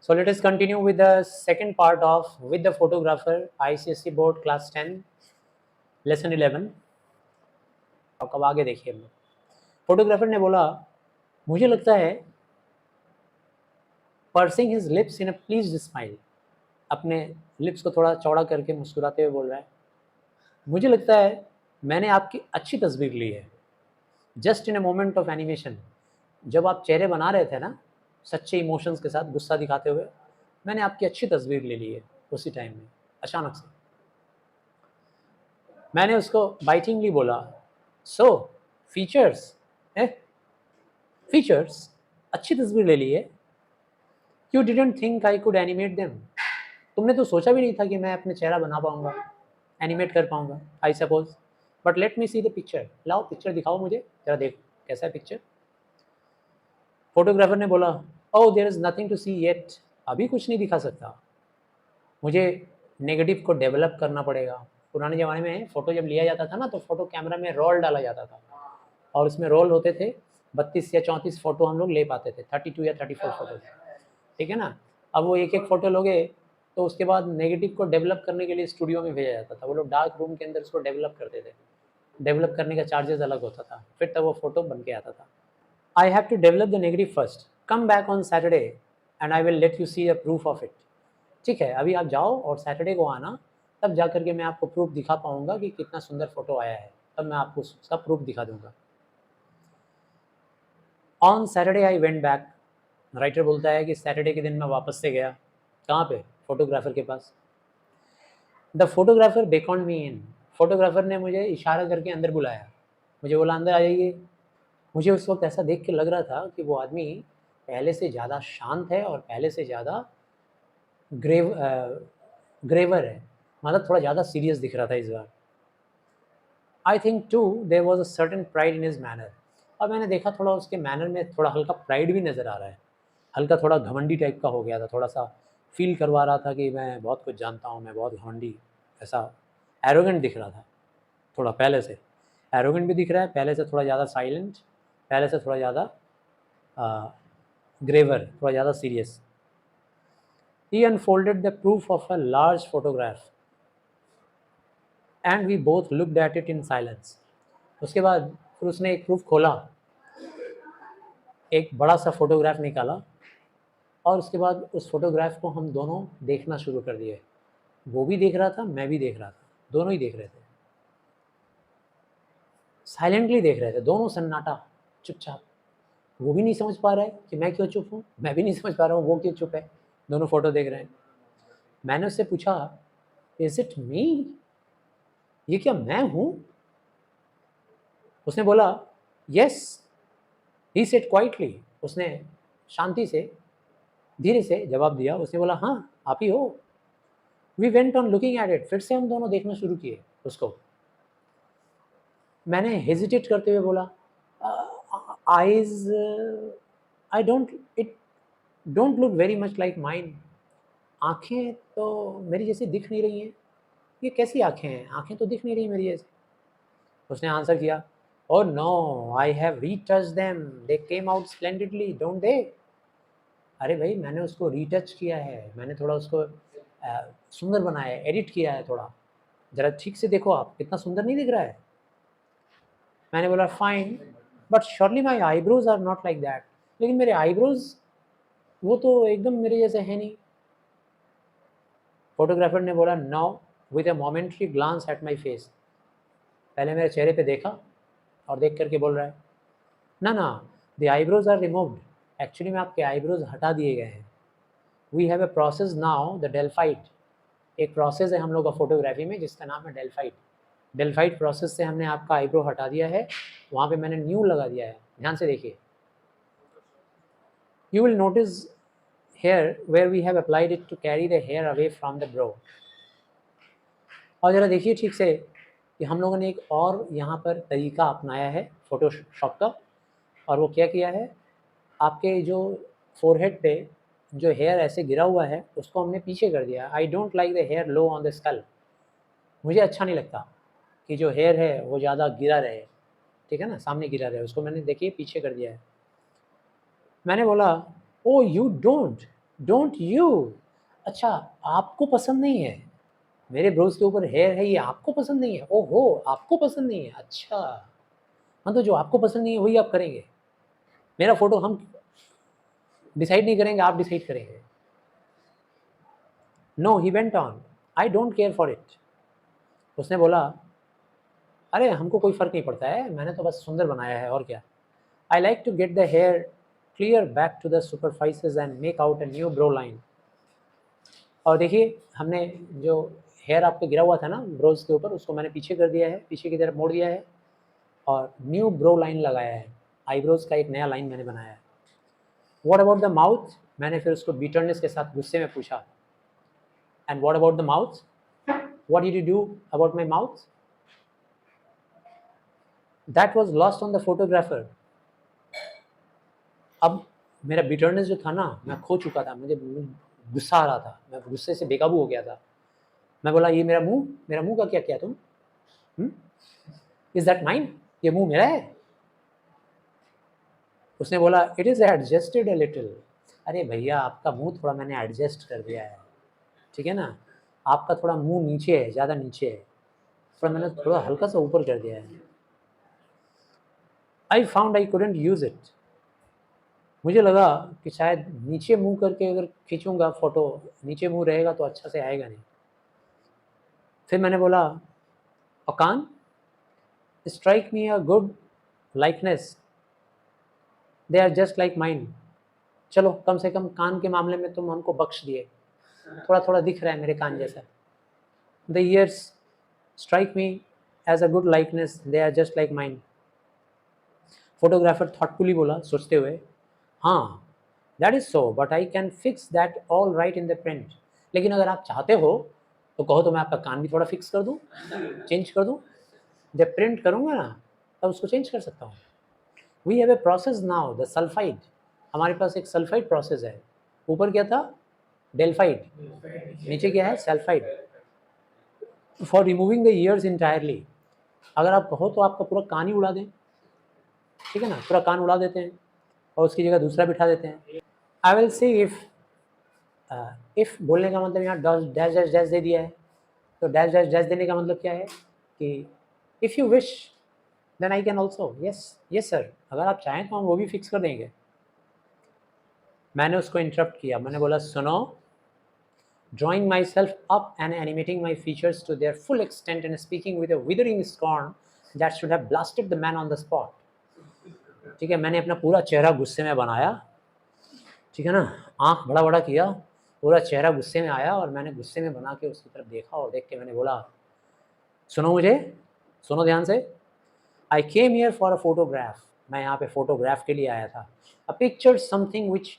So let us continue with the second part of With the Photographer, ICSE Board Class 10, Lesson 11. अब आगे देखिए हम लोग. Photographer ने बोला, मुझे लगता है पर्सिंग हिज लिप्स इन अ प्लीज्ड स्माइल, अपने लिप्स को थोड़ा चौड़ा करके मुस्कुराते हुए बोल रहा है, मुझे लगता है मैंने आपकी अच्छी तस्वीर ली है. Just in a moment of animation, जब आप चेहरे बना रहे थे ना सच्चे इमोशंस के साथ गुस्सा दिखाते हुए, मैंने आपकी अच्छी तस्वीर ले ली है उसी टाइम में, अचानक से. मैंने उसको बाइटिंगली बोला, सो फीचर्स फीचर्स, अच्छी तस्वीर ले ली है. You didn't think I could animate them, तुमने तो सोचा भी नहीं था कि मैं अपने चेहरा बना पाऊंगा, एनिमेट कर पाऊंगा, I suppose. But let me see the picture, लाओ पिक्चर दिखाओ मुझे, जरा देखो कैसा है पिक्चर. फोटोग्राफर ने बोला, oh there is nothing to see yet, अभी कुछ नहीं दिखा सकता, मुझे नेगेटिव को डेवलप करना पड़ेगा. पुराने ज़माने में फ़ोटो जब लिया जाता था ना, तो फ़ोटो कैमरा में रोल डाला जाता था, और उसमें रोल होते थे 32 या 34 फ़ोटो हम लोग ले पाते थे, 32 या 34 फ़ोटो, ठीक है ना. अब वो एक एक फ़ोटो लोगे तो उसके बाद नेगेटिव को डेवलप करने के लिए स्टूडियो में भेजा जाता था, वो लोग डार्क रूम के अंदर उसको डेवलप करते थे. डेवलप करने का चार्जेस अलग होता था, फिर तब वो फ़ोटो बन के आता था. I have to develop the negative first, come back on Saturday and I will let you see the proof of it. ठीक है, अभी आप जाओ और सैटरडे को आना, तब जा कर के मैं आपको प्रूफ दिखा पाऊंगा कि कितना सुंदर फोटो आया है, तब मैं आपको उसका प्रूफ दिखा दूंगा. On Saturday I went back, writer बोलता है कि सैटरडे के दिन मैं वापस से गया, कहाँ पे, फोटोग्राफर के पास. The photographer beckoned me in, photographer ने मुझे इशारा करके अंदर बुलाया, मुझे बोला अंदर आ जाइए. मुझे उस वक्त ऐसा देख के लग रहा था कि वो आदमी पहले से ज़्यादा शांत है और पहले से ज़्यादा ग्रेवर है, मतलब थोड़ा ज़्यादा सीरियस दिख रहा था इस बार. I think too there was a certain pride in his manner, और मैंने देखा थोड़ा उसके मैनर में थोड़ा हल्का प्राइड भी नज़र आ रहा है, हल्का थोड़ा घमंडी टाइप का हो गया था, थोड़ा सा फील करवा रहा था कि मैं बहुत कुछ जानता हूँ, मैं बहुत घमंडी, ऐसा एरोगेंट दिख रहा था थोड़ा. पहले से एरोगेंट भी दिख रहा है, पहले से थोड़ा ज़्यादा साइलेंट, पहले से थोड़ा ज़्यादा ग्रेवर, थोड़ा ज़्यादा serious. He unfolded the proof of a large photograph and we both looked at it in silence. उसके बाद फिर उसने एक प्रूफ खोला, एक बड़ा सा फोटोग्राफ निकाला, और उसके बाद उस फोटोग्राफ को हम दोनों देखना शुरू कर दिए. वो भी देख रहा था, मैं भी देख रहा था, दोनों ही देख रहे थे, साइलेंटली देख रहे थे, दोनों सन्नाटा, चुपचाप. वो भी नहीं समझ पा रहा है कि मैं क्यों चुप हूँ, मैं भी नहीं समझ पा रहा हूँ वो क्यों चुप है, दोनों फोटो देख रहे हैं. मैंने उससे पूछा, इज इट मी, ये क्या मैं हूँ. उसने बोला, यस, ही सेड क्वाइटली, उसने शांति से धीरे से जवाब दिया. उसने बोला, हाँ आप ही हो. We went on looking at it, फिर से हम दोनों देखना शुरू किए उसको. मैंने हेजिटेट करते हुए बोला, eyes, I don't, it don't look very much like mine, आँखें तो मेरी जैसी दिख नहीं रही हैं, ये कैसी आँखें हैं, आँखें तो दिख नहीं रही मेरी जैसी. उसने आंसर किया, oh no, I have retouch them, they came out splendidly, don't they. अरे भाई मैंने उसको रीटच किया है, मैंने थोड़ा उसको सुंदर बनाया है, एडिट किया है थोड़ा, ज़रा ठीक से देखो आप, कितना सुंदर नहीं दिख रहा है. मैंने बोला, fine, but surely my eyebrows are not like that, लेकिन मेरे आईब्रोज वो तो एकदम मेरे जैसे है नहीं. फोटोग्राफर ने बोला, no, with a momentary glance at my face, पहले मेरे चेहरे पे देखा और देख करके बोल रहा है, ना ना, the eyebrows are removed, actually में आपके आईब्रोज हटा दिए गए हैं. We have a process now, the delphite, एक प्रोसेस है हम लोग का फोटोग्राफी में जिसका नाम है डेल्फाइट. डेल्फाइट प्रोसेस से हमने आपका आईब्रो हटा दिया है, वहाँ पे मैंने न्यू लगा दिया है, ध्यान से देखिए. You will notice here where we have applied it to carry the hair away from the brow. और ज़रा देखिए ठीक से कि हम लोगों ने एक और यहाँ पर तरीका अपनाया है फोटोशॉप का, और वो क्या किया है, आपके जो फोरहेड पे जो हेयर ऐसे गिरा हुआ है उसको हमने पीछे कर दिया. I don't like the hair low on the skull, मुझे अच्छा नहीं लगता कि जो हेयर है वो ज़्यादा गिरा रहे, ठीक है ना, सामने गिरा रहे, उसको मैंने देखिए पीछे कर दिया है. मैंने बोला, ओ यू डोंट, डोंट यू, अच्छा आपको पसंद नहीं है, मेरे ब्रोज के ऊपर हेयर है, ये आपको पसंद नहीं है, ओहो आपको पसंद नहीं है, अच्छा हाँ तो जो आपको पसंद नहीं है वही आप करेंगे, मेरा फोटो हम डिसाइड नहीं करेंगे, आप डिसाइड करेंगे। No he went on, I don't care for it, उसने बोला अरे हमको कोई फ़र्क नहीं पड़ता है, मैंने तो बस सुंदर बनाया है और क्या। I like to get the hair clear back to the superficies and make out a new brow line. और देखिए हमने जो हेयर आपको गिरा हुआ था ना ब्रोज के ऊपर, उसको मैंने पीछे कर दिया है, पीछे की तरफ मोड़ दिया है और न्यू ब्रो लाइन लगाया है, आईब्रोज का एक नया लाइन मैंने बनाया है। व्हाट अबाउट द माउथ, मैंने फिर उसको बिटरनेस के साथ गुस्से में पूछा, and what about the mouth, what did you do about my mouth, that was lost on the photographer. अब मेरा बिटरनेस जो था ना, मैं खो चुका था, मुझे गुस्सा आ रहा था, मैं गुस्से से बेकाबू हो गया था। मैं बोला ये मेरा मुंह का क्या किया तुम, इज दैट माइन, ये मुंह मेरा है। उसने बोला it is adjusted a little, अरे भैया आपका मुंह थोड़ा मैंने एडजस्ट कर दिया है, ठीक है ना, आपका थोड़ा मुंह नीचे है, ज़्यादा नीचे है, थोड़ा मैंने थोड़ा हल्का सा ऊपर कर दिया है। I found I couldn't use it, मुझे लगा कि शायद नीचे मुंह करके अगर खींचूंगा फ़ोटो, नीचे मुंह रहेगा तो अच्छा से आएगा नहीं। फिर मैंने बोला अकान strike me a good likeness, they are just like mine, चलो कम से कम कान के मामले में तुम हमको बख्श दिए, थोड़ा थोड़ा दिख रहा है मेरे कान जैसा। The ears strike me as a good likeness, they are just like mine. Photographer thoughtfully बोला, सोचते हुए, हाँ that is so but I can fix that all right in the print, लेकिन अगर आप चाहते हो तो कहो तो मैं आपका कान भी थोड़ा फिक्स कर दूँ, चेंज कर दूँ, जब प्रिंट करूँगा ना तब उसको चेंज कर सकता हूँ। We have a process now the sulphide, हमारे पास एक सल्फाइड प्रोसेस है, ऊपर क्या था डेल्फाइड, नीचे क्या है sulphide, for removing the years entirely, अगर आप कहो तो आपका पूरा कान ही उड़ा दें, ठीक है ना, पूरा कान उड़ा देते हैं और उसकी जगह दूसरा बिठा देते हैं। आई विल से इफ़ बोलने का मतलब यहाँ डैश डैश डैश दे दिया है, तो डैश डैश डैश देने का मतलब क्या है कि if you wish then I can also, yes yes sir, अगर आप चाहें तो हम वो भी फिक्स कर देंगे। मैंने उसको इंटरप्ट किया, मैंने बोला सुनो, drawing myself up and animating my features to their full extent and speaking with a withering scorn that should have blasted the man on the spot। ठीक है, मैंने अपना पूरा चेहरा गुस्से में बनाया, ठीक है ना, आंख बड़ा बड़ा किया, पूरा चेहरा गुस्से में आया और मैंने गुस्से में बना के उसकी तरफ देखा और देख के मैंने बोला सुनो मुझे, सुनो ध्यान से, I came here for a photograph, मैं यहाँ पे फोटोग्राफ के लिए आया था, a picture something which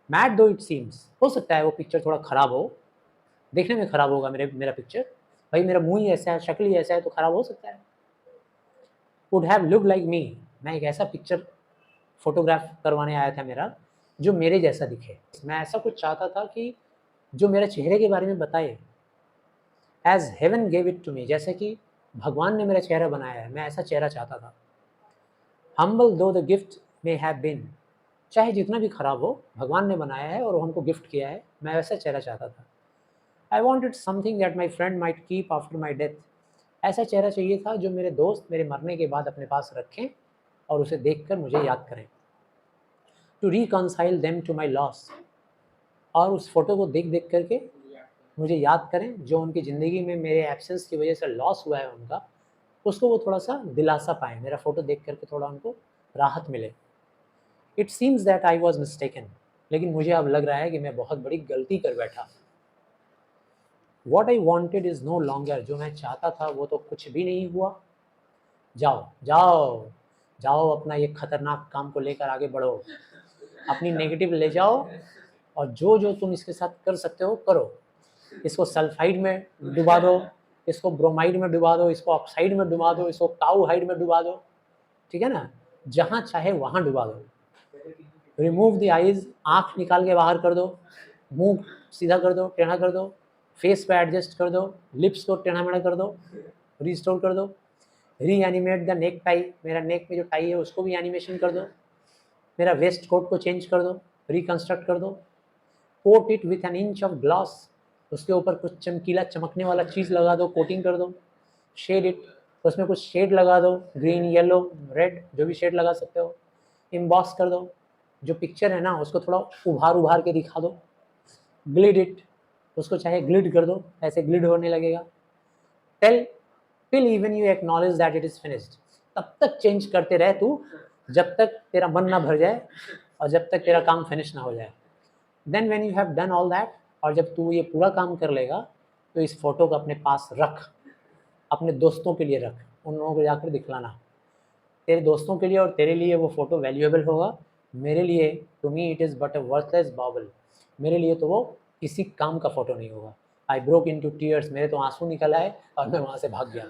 mad though it seems, हो सकता है वो पिक्चर थोड़ा ख़राब हो, देखने में ख़राब होगा मेरा पिक्चर, भाई मेरा मुंह ही ऐसा है, शक्ल ही ऐसा है तो ख़राब हो सकता है। Would have look like me, मैं एक ऐसा पिक्चर फोटोग्राफ करवाने आया था मेरा जो मेरे जैसा दिखे, मैं ऐसा कुछ चाहता था कि जो मेरे चेहरे के बारे में बताए, as heaven gave it to me, जैसे कि भगवान ने मेरा चेहरा बनाया है, मैं ऐसा चेहरा चाहता था। Humble though the gift may have been, चाहे जितना भी ख़राब हो भगवान ने बनाया है और वो हमको गिफ्ट किया है, मैं वैसा चेहरा चाहता था। I wanted something that my friend might keep after my death, ऐसा चेहरा चाहिए था जो मेरे दोस्त मेरे मरने के बाद अपने पास रखें और उसे देखकर मुझे याद करें, to reconcile them to my loss, और उस फोटो को देख देख करके मुझे याद करें जो उनकी ज़िंदगी में मेरे एब्सेंस की वजह से लॉस हुआ है उनका, उसको वो थोड़ा सा दिलासा पाएँ, मेरा फ़ोटो देख करके थोड़ा उनको राहत मिले। It seems that I was mistaken, लेकिन मुझे अब लग रहा है कि मैं बहुत बड़ी गलती कर बैठा। What I wanted is no longer, जो मैं चाहता था वो तो कुछ भी नहीं हुआ। जाओ जाओ जाओ, अपना ये खतरनाक काम को लेकर आगे बढ़ो, अपनी नेगेटिव ले जाओ और जो जो तुम इसके साथ कर सकते हो करो, इसको सल्फाइड में डुबा दो, इसको ब्रोमाइड में डुबा दो, इसको ऑक्साइड में डुबा दो, इसको काऊ हाइड में डुबा दो, ठीक है ना, जहाँ चाहे वहाँ डुबा दो। रिमूव द आइज़, आँख निकाल के बाहर कर दो, मुंह सीधा कर दो, टेढ़ा कर दो, फेस पे एडजस्ट कर दो, लिप्स को टेढ़ा मेढ़ा कर दो, रिस्टोर कर दो, री एनिमेट द नेक टाई, मेरा नेक में जो टाई है उसको भी एनिमेशन कर दो, मेरा वेस्ट कोट को चेंज कर दो, रिकन्स्ट्रक्ट कर दो, coat it with an inch of glass, उसके ऊपर कुछ चमकीला चमकने वाला चीज़ लगा दो, कोटिंग कर दो। शेड इट, उसमें कुछ शेड लगा दो, ग्रीन, येलो, रेड, जो भी शेड लगा सकते हो। एम्बॉस कर दो, जो पिक्चर है ना उसको थोड़ा उभार उभार के दिखा दो। ग्लिड इट, उसको चाहे ग्लिड कर दो, ऐसे ग्लिड होने लगेगा। Tell till even you acknowledge that it is finished, तब तक चेंज करते रहे तू जब तक तेरा मन ना भर जाए और जब तक तेरा काम फिनिश ना हो जाए। Then when you have done all that, और जब तू ये पूरा काम कर लेगा तो इस फोटो को अपने पास रख, अपने दोस्तों के लिए रख, उन लोगों को जाकर दिखलाना। तेरे दोस्तों के लिए और तेरे लिए वो फ़ोटो वैल्यूएबल होगा, मेरे लिए, to me it is but a worthless bauble, मेरे लिए तो वो किसी काम का फ़ोटो नहीं होगा। आई ब्रोक इनटू टीयर्स, मेरे तो आंसू निकल आए और मैं वहाँ से भाग गया।